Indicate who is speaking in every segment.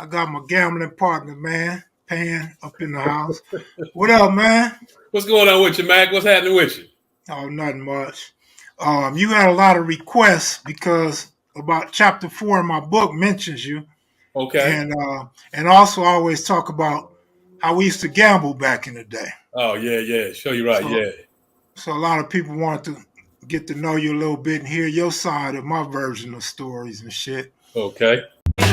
Speaker 1: I got my gambling partner, man, Pan, up in the house. What up, man?
Speaker 2: What's going on with you, Mac? What's happening with you?
Speaker 1: Oh, nothing much. You had a lot of requests because about chapter 4 in my book mentions you,
Speaker 2: Okay.
Speaker 1: and also I always talk about how we used to gamble back in the day.
Speaker 2: Oh, yeah. Sure, you're right,
Speaker 1: So,
Speaker 2: yeah.
Speaker 1: so a lot of people want to get to know you a little bit and hear your side of my version of stories and shit.
Speaker 2: Okay.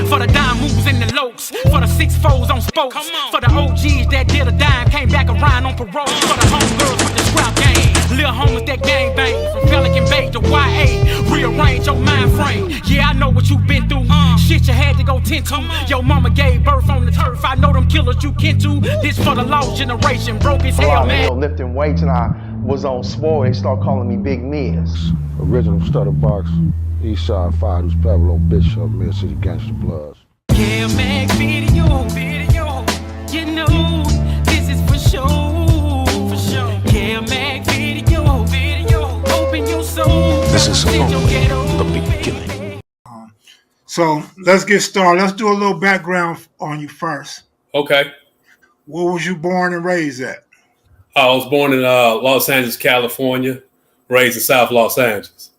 Speaker 3: For the dime moves and the lokes, for the 6-4s on spokes, for the OGs that did a dime, came back around on parole, for the homegirls with the scrap game, little homies that gang bang, from Pelican Bay to YA, rearrange your mind frame. Yeah, I know what you been through, shit you had to go tend to. Your mama gave birth on the turf, I know them killers you kin to. This for the lost generation, broke as hell, man.
Speaker 4: Lifting weights and I was on swole, they start calling me Big Miz.
Speaker 5: Original Stutter Box, Eastside 5, who's Pebble on Bishop, Mill City Gangsta Bloods.
Speaker 3: Kev Mac video, you know, this is for sure. Kev Mac video, open your soul.
Speaker 5: This is the beginning.
Speaker 1: So let's get started. Let's do a little background on you first.
Speaker 2: Okay.
Speaker 1: Where was you born and raised at?
Speaker 2: I was born in Los Angeles, California, raised in South Los Angeles.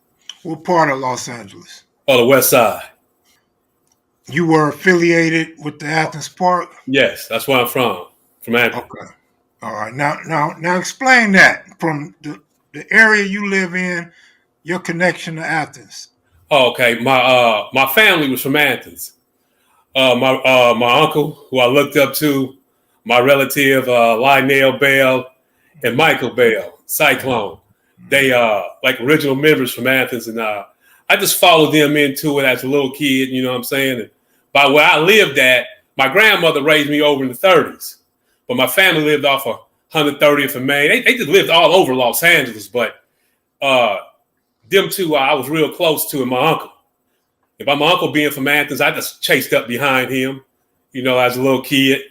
Speaker 1: What part of Los Angeles?
Speaker 2: Oh, the West Side.
Speaker 1: You were affiliated with the Athens Park?
Speaker 2: Yes, that's where I'm from Athens.
Speaker 1: Okay. All right. Now explain that from the area you live in, your connection to Athens.
Speaker 2: Oh, okay. My family was from Athens. My uncle, who I looked up to, my relative Lionel Bell and Michael Bell, Cyclone. They like original members from Athens, and I just followed them into it as a little kid. You know what I'm saying? And by where I lived at, my grandmother raised me over in the 30s, but my family lived off of 130th and Main. They just lived all over Los Angeles, but them two I was real close to, and my uncle. And by my uncle being from Athens, I just chased up behind him, you know, as a little kid.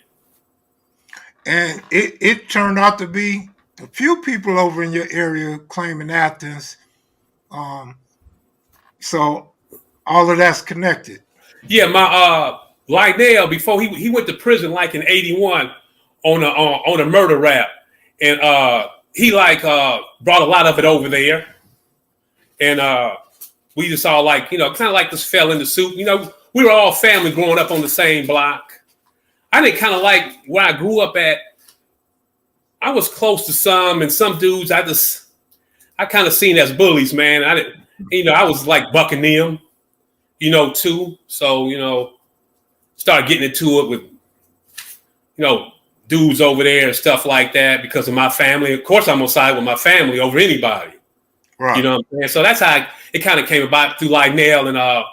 Speaker 1: And it turned out to be a few people over in your area claiming Athens. So all of that's connected.
Speaker 2: Yeah, my Lionel, before he went to prison like in 81 on a murder rap. And he brought a lot of it over there. And we just all kind of like this fell into soup. You know, we were all family growing up on the same block. I didn't kind of like where I grew up at. I was close to some, and some dudes I kind of seen as bullies, man. I was like bucking them, too. So, started getting into it with, dudes over there and stuff like that because of my family. Of course, I'm on side with my family over anybody.
Speaker 1: Right.
Speaker 2: You know what I'm saying? So that's how it kind of came about through Lionel and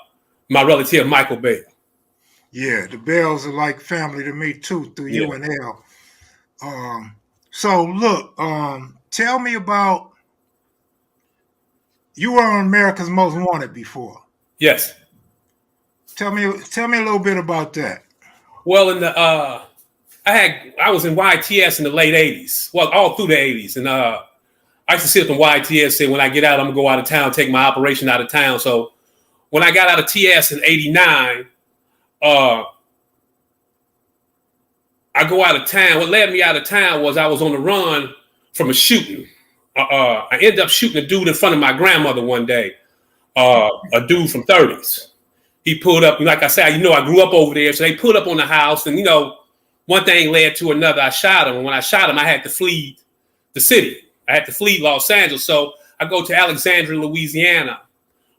Speaker 2: my relative Michael Bell.
Speaker 1: Yeah, the Bells are like family to me too, through you and L. So look, tell me about, you were on America's Most Wanted before.
Speaker 2: Yes.
Speaker 1: Tell me a little bit about that.
Speaker 2: Well, I was in YTS in the late 80s. Well, all through the 80s. And I used to sit in YTS, say when I get out, I'm gonna go out of town, take my operation out of town. So when I got out of TS in 89, I go out of town. What led me out of town was I was on the run from a shooting. I ended up shooting a dude in front of my grandmother one day, a dude from 30s. He pulled up, like I said, I grew up over there. So they pulled up on the house and, one thing led to another. I shot him. And when I shot him, I had to flee the city. I had to flee Los Angeles. So I go to Alexandria, Louisiana.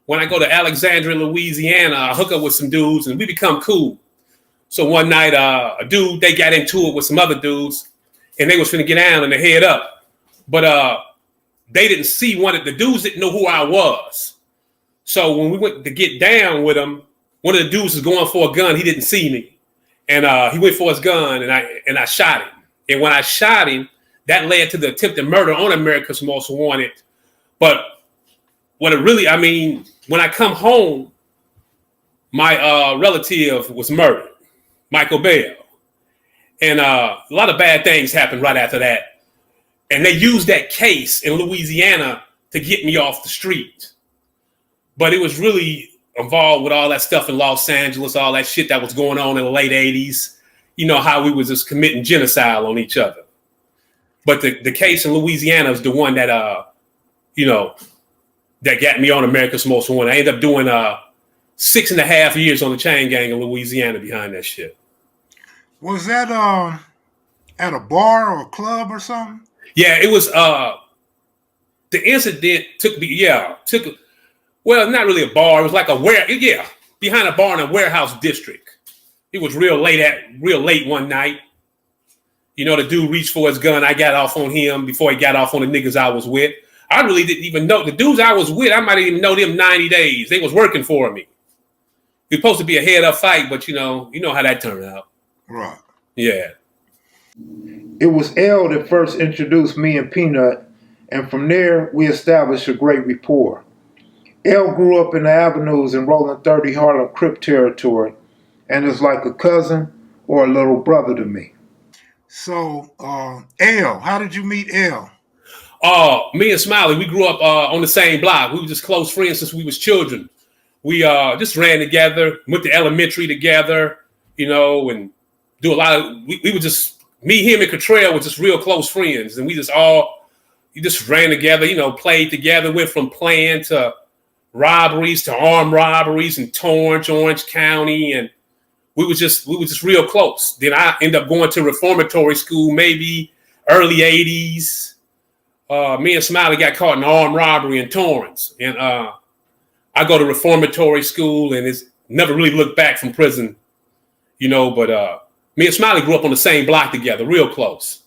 Speaker 2: When I go to Alexandria, Louisiana, I hook up with some dudes and we become cool. So one night, they got into it with some other dudes and they was finna get down and they head up. But they didn't see the dudes didn't know who I was. So when we went to get down with them, one of the dudes was going for a gun. He didn't see me. And he went for his gun and I shot him. And when I shot him, that led to the attempted murder on America's Most Wanted. But when I come home, my relative was murdered, Michael Bell. And a lot of bad things happened right after that. And they used that case in Louisiana to get me off the street. But it was really involved with all that stuff in Los Angeles, all that shit that was going on in the late 80s. You know, how we was just committing genocide on each other. But the case in Louisiana is the one that, that got me on America's Most Wanted. I ended up doing 6.5 years on the chain gang in Louisiana behind that shit. Was
Speaker 1: that at a bar or a club or something?
Speaker 2: Yeah, it was. The incident well, not really a bar. It was like behind a bar in a warehouse district. It was real late one night. You know, the dude reached for his gun. I got off on him before he got off on the niggas I was with. I really didn't even know the dudes I was with. I might even know them 90 days. They was working for me. It was supposed to be a head-up fight, but you know how that turned out.
Speaker 1: Right.
Speaker 2: Yeah.
Speaker 1: It was L that first introduced me and Peanut, and from there we established a great rapport. L grew up in the avenues in Rolling 30 Harlem Crip territory, and is like a cousin or a little brother to me. So, L, how did you meet L?
Speaker 2: Me and Smiley, we grew up on the same block. We were just close friends since we was children. We just ran together, went to elementary together, and do a lot of. We were just me, him, and Cottrell were just real close friends, and we just ran together, played together. Went from playing to robberies to armed robberies in Torrance, Orange County, and we were just real close. Then I ended up going to reformatory school, maybe early 80s. Me and Smiley got caught in armed robbery in Torrance, and I go to reformatory school, and it's never really looked back from prison, but me and Smiley grew up on the same block together, real close.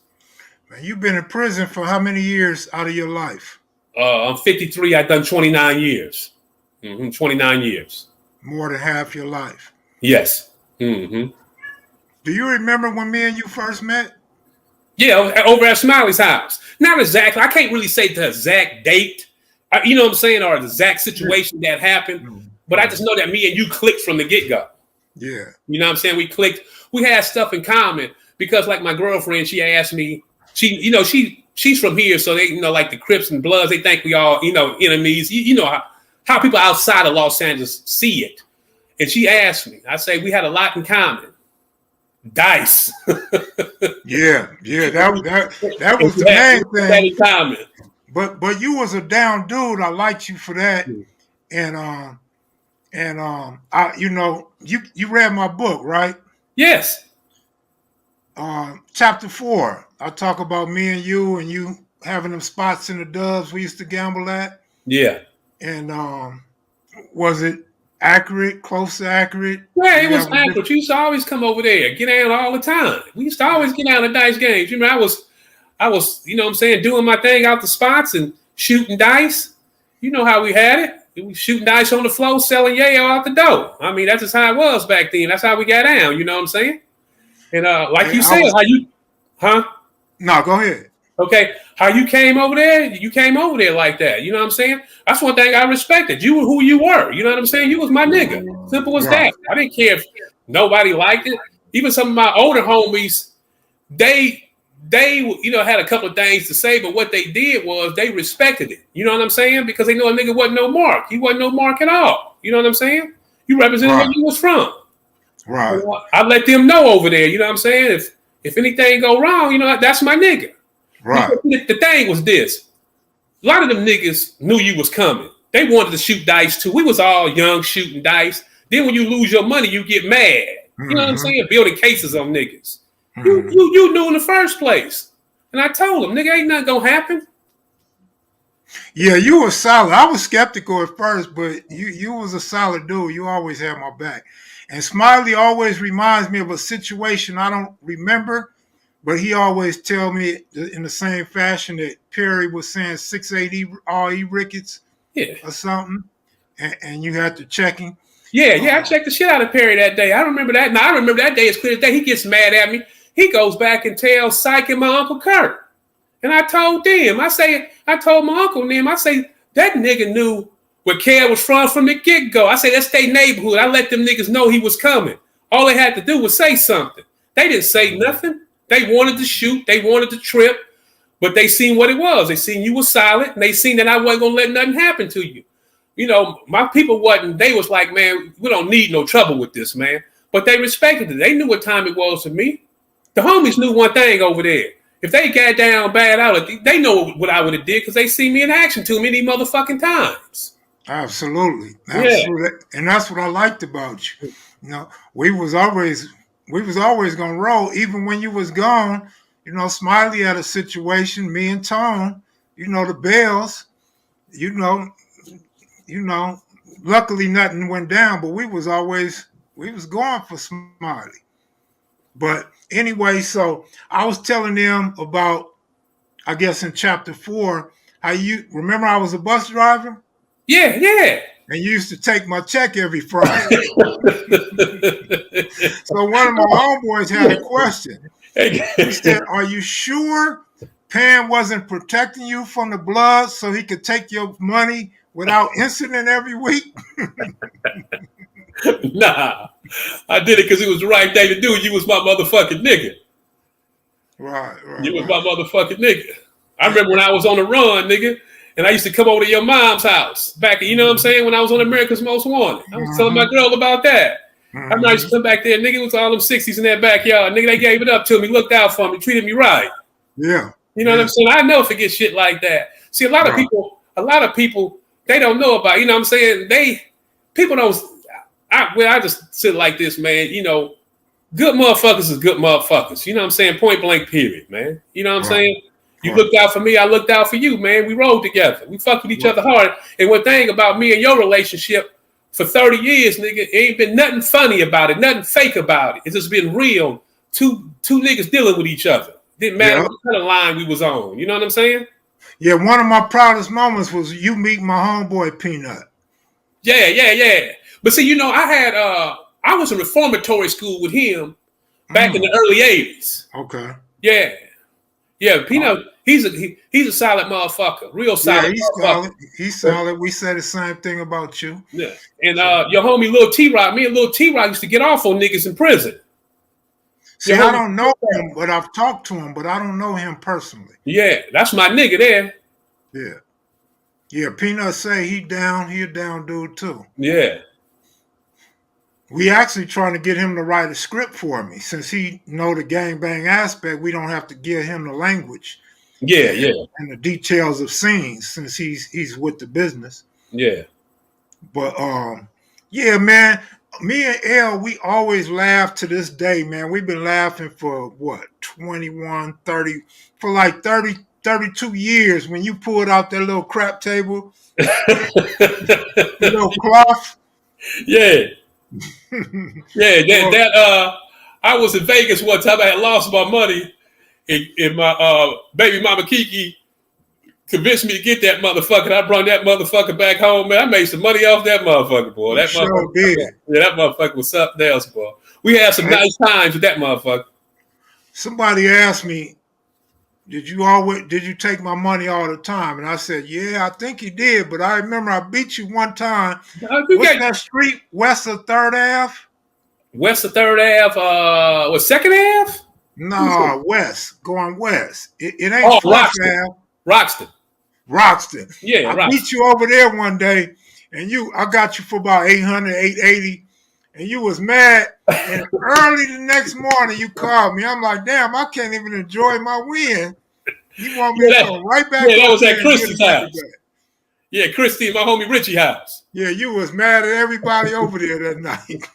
Speaker 1: Man, you've been in prison for how many years out of your life?
Speaker 2: I'm 53. I've done 29 years. 29 years.
Speaker 1: More than half your life.
Speaker 2: Yes. Mm-hmm.
Speaker 1: Do you remember when me and you first met?
Speaker 2: Yeah, over at Smiley's house. Not exactly. I can't really say the exact date, you know what I'm saying, or the exact situation that happened. But I just know that me and you clicked from the get-go.
Speaker 1: Yeah.
Speaker 2: You know what I'm saying? We clicked. We had stuff in common because, like, my girlfriend, she asked me, she's from here, so they, like the Crips and Bloods, they think we all, enemies. You know how people outside of Los Angeles see it. And she asked me, I say, we had a lot in common. Dice.
Speaker 1: yeah, that was the main thing. In common. But you was a down dude. I liked you for that. And I, you read my book, right?
Speaker 2: Yes.
Speaker 1: Chapter 4. I talk about me and you having them spots in the Dubs we used to gamble at.
Speaker 2: Yeah.
Speaker 1: And was it accurate, close to accurate?
Speaker 2: Yeah, it was accurate. You used to always come over there, get out all the time. We used to always get out of dice games. I was, doing my thing out the spots and shooting dice. You know how we had it. We was shooting dice on the floor, selling yayo out the door. I mean, that's just how it was back then. That's how we got down. You know what I'm saying? And like you said,
Speaker 1: No, go ahead.
Speaker 2: Okay, how you came over there like that. You know what I'm saying? That's one thing I respected. You were who you were. You know what I'm saying? You was my nigga. Simple as that. I didn't care if nobody liked it. Even some of my older homies, they had a couple of things to say, but what they did was they respected it. You know what I'm saying? Because they know a nigga wasn't no mark. He wasn't no mark at all. You know what I'm saying? You represented where you was from.
Speaker 1: Right.
Speaker 2: I let them know over there. You know what I'm saying? If anything go wrong, that's my nigga.
Speaker 1: Right.
Speaker 2: The thing was this. A lot of them niggas knew you was coming. They wanted to shoot dice too. We was all young shooting dice. Then when you lose your money, you get mad. You know what I'm saying? Building cases on niggas. You knew in the first place. And I told them, nigga, ain't nothing gonna happen.
Speaker 1: Yeah, you were solid. I was skeptical at first, but you was a solid dude. You always had my back. And Smiley always reminds me of a situation I don't remember, but he always tell me in the same fashion that Perry was saying 6'8" R.E. Ricketts or something, and you had to check him.
Speaker 2: Yeah, I checked the shit out of Perry that day. I remember that. Now, I remember that day as clear as day. He gets mad at me. He goes back and tells Syke and my Uncle Kurt. And I told them, I told my uncle and them, that nigga knew where Kev was from the get-go. I say, that's their neighborhood. I let them niggas know he was coming. All they had to do was say something. They didn't say nothing. They wanted to shoot. They wanted to trip. But they seen what it was. They seen you were solid. And they seen that I wasn't going to let nothing happen to you. you know, my people wasn't. They was like, man, we don't need no trouble with this, man. But they respected it. They knew what time it was to me. The homies knew one thing over there. If they got down bad out, they know what I would have did because they see me in action too many motherfucking times.
Speaker 1: Absolutely.
Speaker 2: Yeah.
Speaker 1: And that's what I liked about you. You know, we was always gonna roll, even when you was gone. You know, Smiley had a situation, me and Tone, you know, the Bells, you know, luckily nothing went down, but we was going for Smiley. But anyway, so I was telling them about, I guess in chapter 4, how you remember I was a bus driver?
Speaker 2: Yeah.
Speaker 1: And you used to take my check every Friday. So one of my homeboys had a question. He said, "Are you sure Pan wasn't protecting you from the blood so he could take your money without incident every week?"
Speaker 2: Nah, I did it because it was the right thing to do. You was my motherfucking nigga.
Speaker 1: Right.
Speaker 2: You was my motherfucking nigga. I remember when I was on the run, nigga, and I used to come over to your mom's house back, you know what I'm saying, when I was on America's Most Wanted. I was telling my girl about that. I remember I used to come back there, nigga, it was all them 60s in that backyard. Nigga, they gave it up to me, looked out for me, treated me right.
Speaker 1: Yeah.
Speaker 2: You know what I'm saying? I never forget shit like that. See, a lot of people, they don't know about, you know what I'm saying? People don't, I just sit like this, man, you know, good motherfuckers is good motherfuckers. You know what I'm saying? Point blank, period, man. You know what I'm saying? You looked out for me, I looked out for you, man. We rode together. We fucked with each other hard. And one thing about me and your relationship, for 30 years, nigga, ain't been nothing funny about it, nothing fake about it. It's just been real. Two niggas dealing with each other. Didn't matter what kind of line we was on. You know what I'm saying?
Speaker 1: Yeah, one of my proudest moments was you meet my homeboy Peanut.
Speaker 2: Yeah. But see, you know, I was in reformatory school with him back in the early 80s.
Speaker 1: Okay.
Speaker 2: Yeah, Peanut, he's a solid motherfucker. Real solid.
Speaker 1: Yeah, he's solid. We say the same thing about you.
Speaker 2: Yeah. And your homie Lil T-Rock, me and Lil T-Rock used to get off on niggas in prison.
Speaker 1: See, I don't know him, but I've talked to him, but I don't know him personally.
Speaker 2: Yeah, that's my nigga there.
Speaker 1: Yeah, Peanut say he a down dude too.
Speaker 2: Yeah.
Speaker 1: We actually trying to get him to write a script for me. Since he know the gangbang aspect, we don't have to give him the language.
Speaker 2: Yeah.
Speaker 1: And the details of scenes since he's with the business.
Speaker 2: Yeah.
Speaker 1: But yeah, man, me and L, we always laugh to this day, man. We've been laughing for what, 21, 30, for like 30, 32 years when you pulled out that little crap table, the little cloth.
Speaker 2: Yeah. I was in Vegas one time. I had lost my money, and my baby mama Kiki convinced me to get that motherfucker. And I brought that motherfucker back home, man. I made some money off that motherfucker, boy. That motherfucker did. Yeah, that motherfucker was something else, boy. We had some nice times with that motherfucker.
Speaker 1: Somebody asked me, did you take my money all the time? And I said, yeah, I think he did, but I remember I beat you one time. What's that street west of 3rd Ave?
Speaker 2: West of 3rd Ave, what, 2nd Ave?
Speaker 1: No, west, going west. It ain't 4th Ave. Roxton.
Speaker 2: Yeah,
Speaker 1: I beat you over there one day, and I got you for about 800, 880, and you was mad. And early the next morning, you called me. I'm like, damn, I can't even enjoy my win. You want me to go right back?
Speaker 2: Yeah, that was at Christy's house. Yeah, Christy, my homie Richie house.
Speaker 1: Yeah, you was mad at everybody over there that night.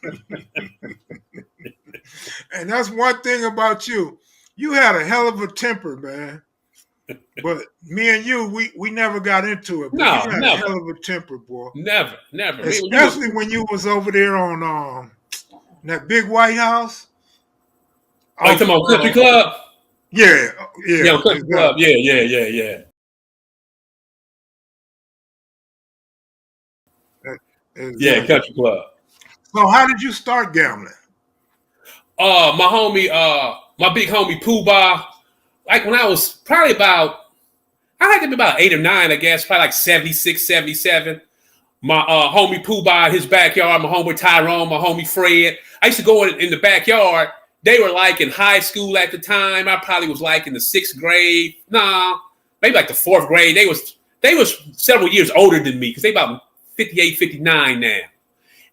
Speaker 1: And that's one thing about you. You had a hell of a temper, man. But me and you, we never got into it. But
Speaker 2: no,
Speaker 1: you had
Speaker 2: never.
Speaker 1: A hell of a temper, boy.
Speaker 2: Never.
Speaker 1: Especially when you was over there on that big White House.
Speaker 2: Oh, you talking about Country Club?
Speaker 1: Yeah,
Speaker 2: Country Club. Yeah. Yeah, Country Club.
Speaker 1: So how did you start gambling?
Speaker 2: My homie, my big homie Pooh Bah, like when I was probably I had to be about 8 or 9, I guess, probably like 76, 77. My homie Pooh Bah in his backyard, my homie Tyrone, my homie Fred. I used to go in the backyard. They were like in high school at the time. I probably was like in the 6th grade. Nah, maybe like the 4th grade. They was several years older than me because they about 58, 59 now.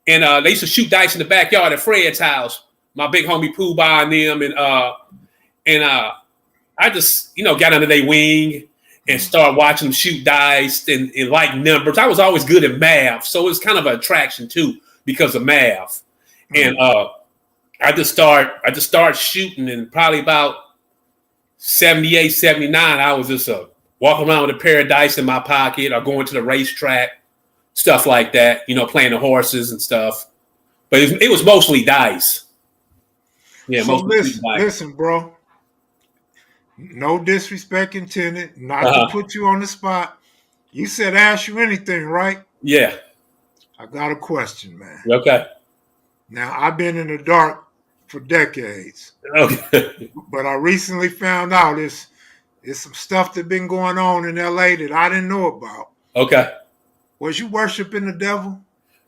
Speaker 2: And they used to shoot dice in the backyard at Fred's house. My big homie Pooh Bah and them. And I just, got under their wing and started watching them shoot dice and like numbers. I was always good at math. So it was kind of an attraction too because of math. And I just started shooting, and probably about 78, 79, I was just walking around with a pair of dice in my pocket or going to the racetrack, stuff like that, playing the horses and stuff. But it was mostly dice. Yeah,
Speaker 1: so
Speaker 2: mostly dice.
Speaker 1: Listen, bro. No disrespect intended, not to put you on the spot. You said ask you anything, right?
Speaker 2: Yeah.
Speaker 1: I got a question, man.
Speaker 2: Okay.
Speaker 1: Now, I've been in the dark for decades.
Speaker 2: Okay.
Speaker 1: But I recently found out there's some stuff that's been going on in LA that I didn't know about.
Speaker 2: Okay.
Speaker 1: Was you worshiping the devil?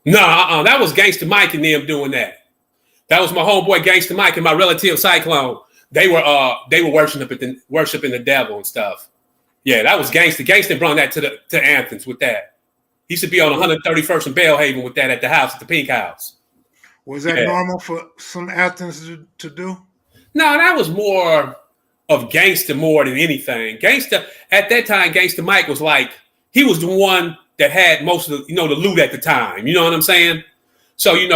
Speaker 2: No, that was Gangsta Mike and them doing that. That was my homeboy Gangsta Mike and my relative Cyclone. They were worshiping the devil and stuff. Yeah, that was Gangsta. Gangsta brought that to Athens with that. He used to be on 131st and Bellhaven with that at the house, at the Pink House.
Speaker 1: Was that normal for some Athens to do?
Speaker 2: No, that was more of Gangsta more than anything. Gangsta at that time, Gangsta Mike was like, he was the one that had most of the the loot at the time. You know what I'm saying? So he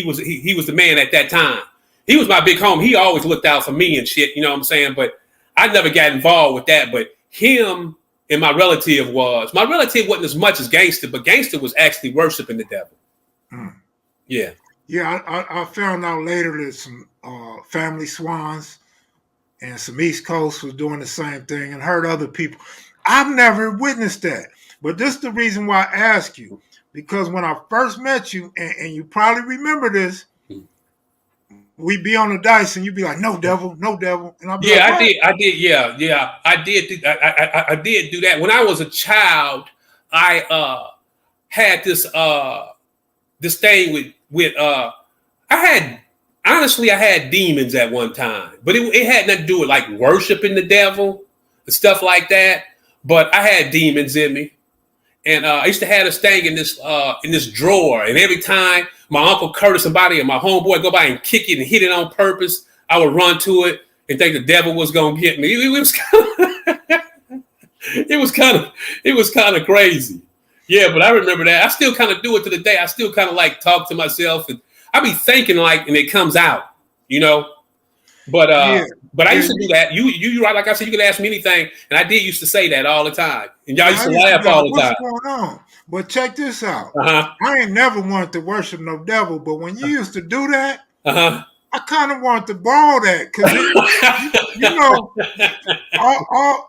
Speaker 2: was the man at that time. He was my big homie. He always looked out for me and shit. You know what I'm saying? But I never got involved with that. But him and my relative wasn't as much as Gangsta, but Gangsta was actually worshiping the devil. Yeah.
Speaker 1: Yeah, I found out later that some family swans and some East Coast was doing the same thing, and heard other people. I've never witnessed that. But this is the reason why I ask you. Because when I first met you, and you probably remember this, we'd be on the dice and you'd be like, no devil, no devil. And I'd be like,
Speaker 2: I did. Yeah. I did do that. When I was a child, I had this thing with I had demons at one time, but it had nothing to do with like worshiping the devil and stuff like that. But I had demons in me. And I used to have this thing in this drawer, and every time my Uncle Curtis somebody or my homeboy go by and kick it and hit it on purpose, I would run to it and think the devil was gonna get me. It was kind of crazy. Yeah, but I remember that. I still kind of do it to the day. I still kind of like talk to myself, and I be thinking and it comes out, But I used to do that. You right, like I said, you could ask me anything, and I did used to say that all the time, and y'all used to laugh all the time.
Speaker 1: What's going on? But check this out.
Speaker 2: Uh-huh.
Speaker 1: I ain't never wanted to worship no devil, but when you used to do that, I kind of wanted to borrow that because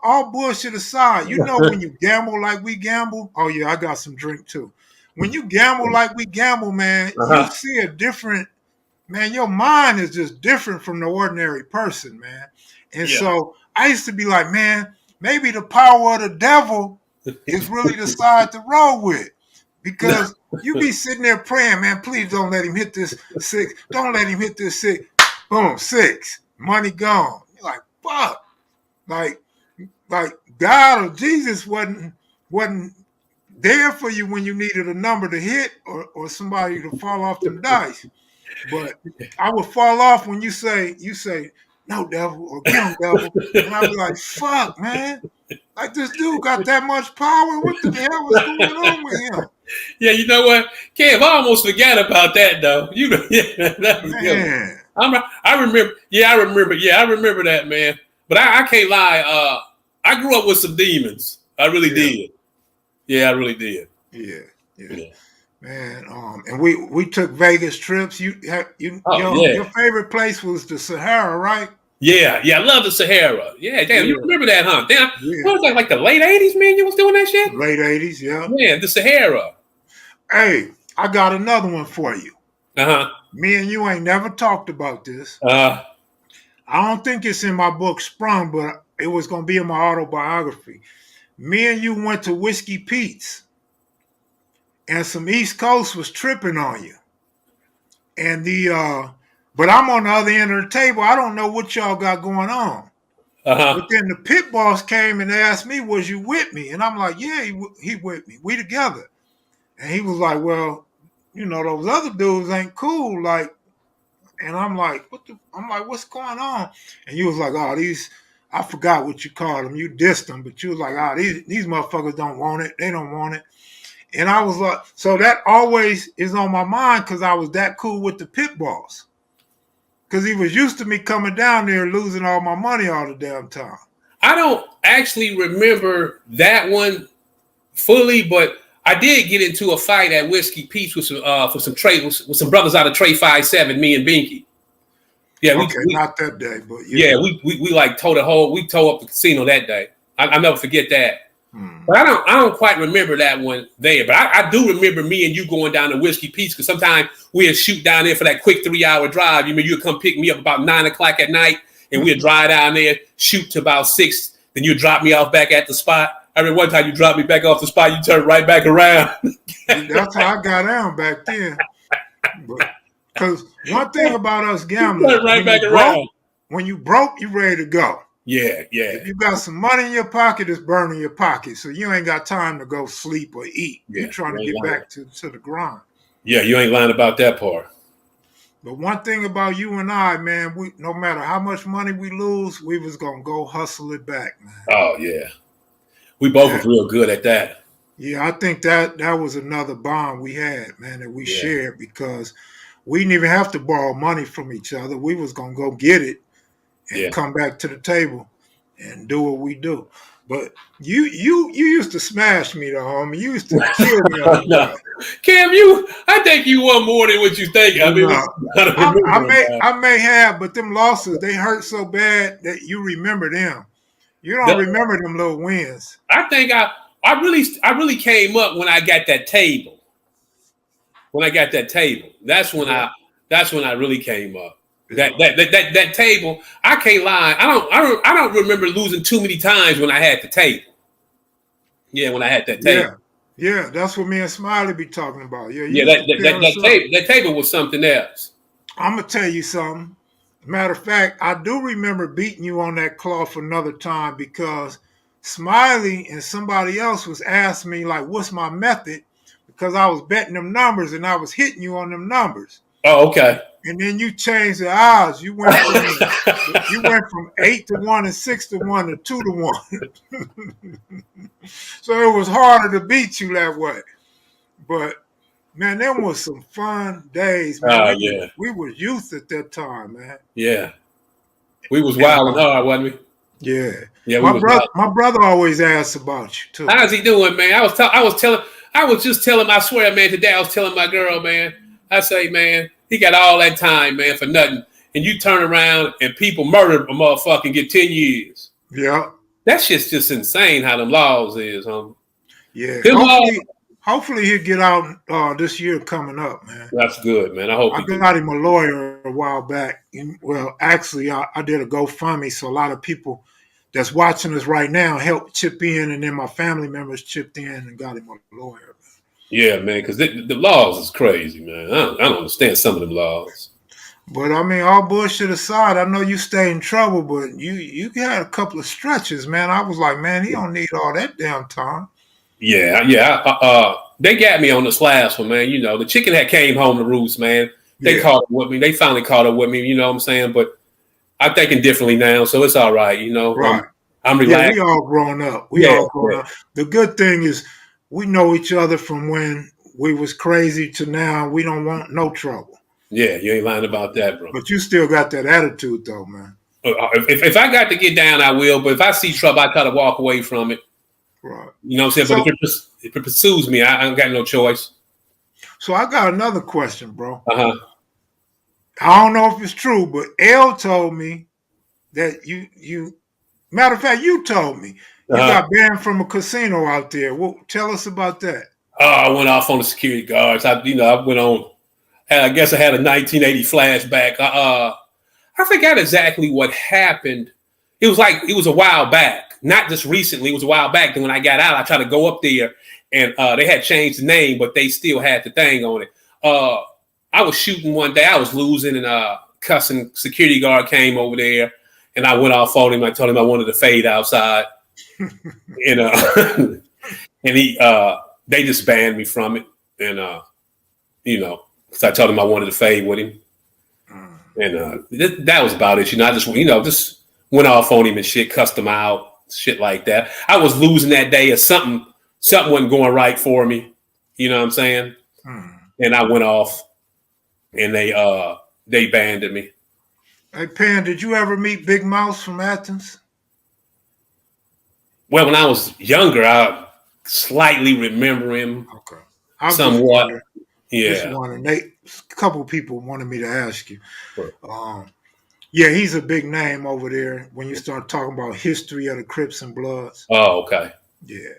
Speaker 1: all bullshit aside, when you gamble like we gamble. Oh yeah, I got some drink too. When you gamble like we gamble, man, you see a different. Man, your mind is just different from the ordinary person, man. And so I used to be like, man, maybe the power of the devil is really the side to roll with. Because you be sitting there praying, man, please don't let him hit this 6. Don't let him hit this 6. Boom, 6. Money gone. You're like, fuck. Like God or Jesus wasn't there for you when you needed a number to hit or somebody to fall off them dice. But I would fall off when you say, no devil or get him devil. And I'd be like, fuck, man. Like this dude got that much power. What the hell was going on with him?
Speaker 2: Yeah, you know what? Kev, I almost forgot about that though. That was good. I remember. Yeah, I remember that, man. But I can't lie. I grew up with some demons. I really did. Yeah, I really did. Yeah.
Speaker 1: Man, and we took Vegas trips. Your favorite place was the Sahara, right?
Speaker 2: Yeah, I love the Sahara. Yeah, damn, you remember that, huh? Damn, what was that, like the late 80s, man? You was doing that shit?
Speaker 1: Late 80s, yeah.
Speaker 2: Yeah, the Sahara.
Speaker 1: Hey, I got another one for you.
Speaker 2: Uh-huh.
Speaker 1: Me and you ain't never talked about this. I don't think it's in my book Sprung, but it was going to be in my autobiography. Me and you went to Whiskey Pete's. And some East Coast was tripping on you. And but I'm on the other end of the table. I don't know what y'all got going on. But then the pit boss came and asked me, was you with me? And I'm like, yeah, he with me. We together. And he was like, well, those other dudes ain't cool. Like, and I'm like, what's going on? And you was like, oh, I forgot what you called them. You dissed them, but you was like, oh, these motherfuckers don't want it. They don't want it. And I was like, so that always is on my mind because I was that cool with the pit boss. Because he was used to me coming down there losing all my money all the damn time.
Speaker 2: I don't actually remember that one fully, but I did get into a fight at Whiskey Pete's with some brothers out of Trey 5-7, me and Binky. Yeah,
Speaker 1: we not that day, but
Speaker 2: yeah, we like tore up the casino that day. I'll never forget that. But I don't quite remember that one there. But I do remember me and you going down to Whiskey Pete's because sometimes we'd shoot down there for that quick 3-hour drive. You mean you'd come pick me up about 9 o'clock at night and we'd drive down there, shoot to about 6, then you'd drop me off back at the spot. I remember one time you dropped me back off the spot, you turned right back around.
Speaker 1: That's how I got down back then. Because one thing about us gamblers, when you broke, you ready to go.
Speaker 2: Yeah.
Speaker 1: If you got some money in your pocket, it's burning your pocket. So you ain't got time to go sleep or eat. You're trying to get back to the grind.
Speaker 2: Yeah, you ain't lying about that part.
Speaker 1: But one thing about you and I, man, no matter how much money we lose, we was going to go hustle it back, man.
Speaker 2: Oh, yeah. We both was real good at that.
Speaker 1: Yeah, I think that was another bond we had, man, that we shared because we didn't even have to borrow money from each other. We was going to go get it and come back to the table and do what we do. But you used to smash me, though, homie. You used to kill me.
Speaker 2: No. Kev, I think you won more than what you think. I mean,
Speaker 1: I may have, but them losses, they hurt so bad that you remember them. You don't remember them little wins.
Speaker 2: I think I really came up when I got that table. That's when I really came up. That table, I can't lie. I don't remember losing too many times when I had the table. Yeah, when I had that table.
Speaker 1: Yeah, that's what me and Smiley be talking about.
Speaker 2: That table was something else.
Speaker 1: I'm gonna tell you something. Matter of fact, I do remember beating you on that cloth another time because Smiley and somebody else was asking me like, "What's my method?" Because I was betting them numbers and I was hitting you on them numbers.
Speaker 2: Oh, okay.
Speaker 1: And then you changed the odds. You went from 8-1 and 6-1 to 2-1. So it was harder to beat you that way. But man, them was some fun days, man. We were youth at that time, man.
Speaker 2: Yeah. We was wild and hard, wasn't we?
Speaker 1: Yeah. Yeah. My brother always asks about you too.
Speaker 2: How's he doing, man? I was just telling, I swear, man, today I was telling my girl, man, I say, man, he got all that time, man, for nothing. And you turn around and people murder a motherfucker and get 10 years.
Speaker 1: Yeah.
Speaker 2: That shit's just insane how them laws is, homie.
Speaker 1: Yeah. Hopefully he'll get out this year coming up, man.
Speaker 2: That's good, man. I hope
Speaker 1: I got him a lawyer a while back. Well, actually, I did a GoFundMe, so a lot of people that's watching us right now helped chip in, and then my family members chipped in and got him a lawyer. Man.
Speaker 2: Yeah, man, because the laws is crazy, man. I don't understand some of them laws.
Speaker 1: But, I mean, all bullshit aside, I know you stay in trouble, but you had a couple of stretches, man. I was like, man, he don't need all that damn time.
Speaker 2: Yeah. They got me on this last one, man. You know, the chicken that came home to roost, man. They caught up with me. They finally caught up with me. You know what I'm saying? But I'm thinking differently now, so it's all right. You know,
Speaker 1: right?
Speaker 2: I'm relaxed.
Speaker 1: Yeah, we all grown up. We all grown up. The good thing is we know each other from when we was crazy to now. We don't want no trouble.
Speaker 2: Yeah, you ain't lying about that, bro.
Speaker 1: But you still got that attitude, though, man.
Speaker 2: If I got to get down, I will. But if I see trouble, I try to walk away from it.
Speaker 1: Right.
Speaker 2: You know what I'm saying? But if it pursues me, I ain't got no choice.
Speaker 1: So I got another question, bro.
Speaker 2: Uh-huh.
Speaker 1: I don't know if it's true, but L told me that you matter of fact, you told me you got banned from a casino out there. Well, tell us about that.
Speaker 2: I went off on the security guards. I went on. I guess I had a 1980 flashback. I forgot exactly what happened. It was a while back, not just recently. It was a while back. Then when I got out, I tried to go up there, and they had changed the name, but they still had the thing on it. I was shooting one day. I was losing, and cussing security guard came over there, and I went off on him. I told him I wanted to fade outside, and and they just banned me from it. and because I told him I wanted to fade with him, and that was about it. I just went off on him and shit, cussed him out, shit like that. I was losing that day, or something wasn't going right for me. You know what I'm saying? And I went off, and they banned me.
Speaker 1: Hey, Pan, did you ever meet Big Mouse from Athens?
Speaker 2: Well, when I was younger, I slightly remember him.
Speaker 1: Okay.
Speaker 2: Somewhat.
Speaker 1: Just wondering. A couple people wanted me to ask you. Yeah, he's a big name over there when you start talking about history of the Crips and Bloods.
Speaker 2: Oh, okay.
Speaker 1: Yeah.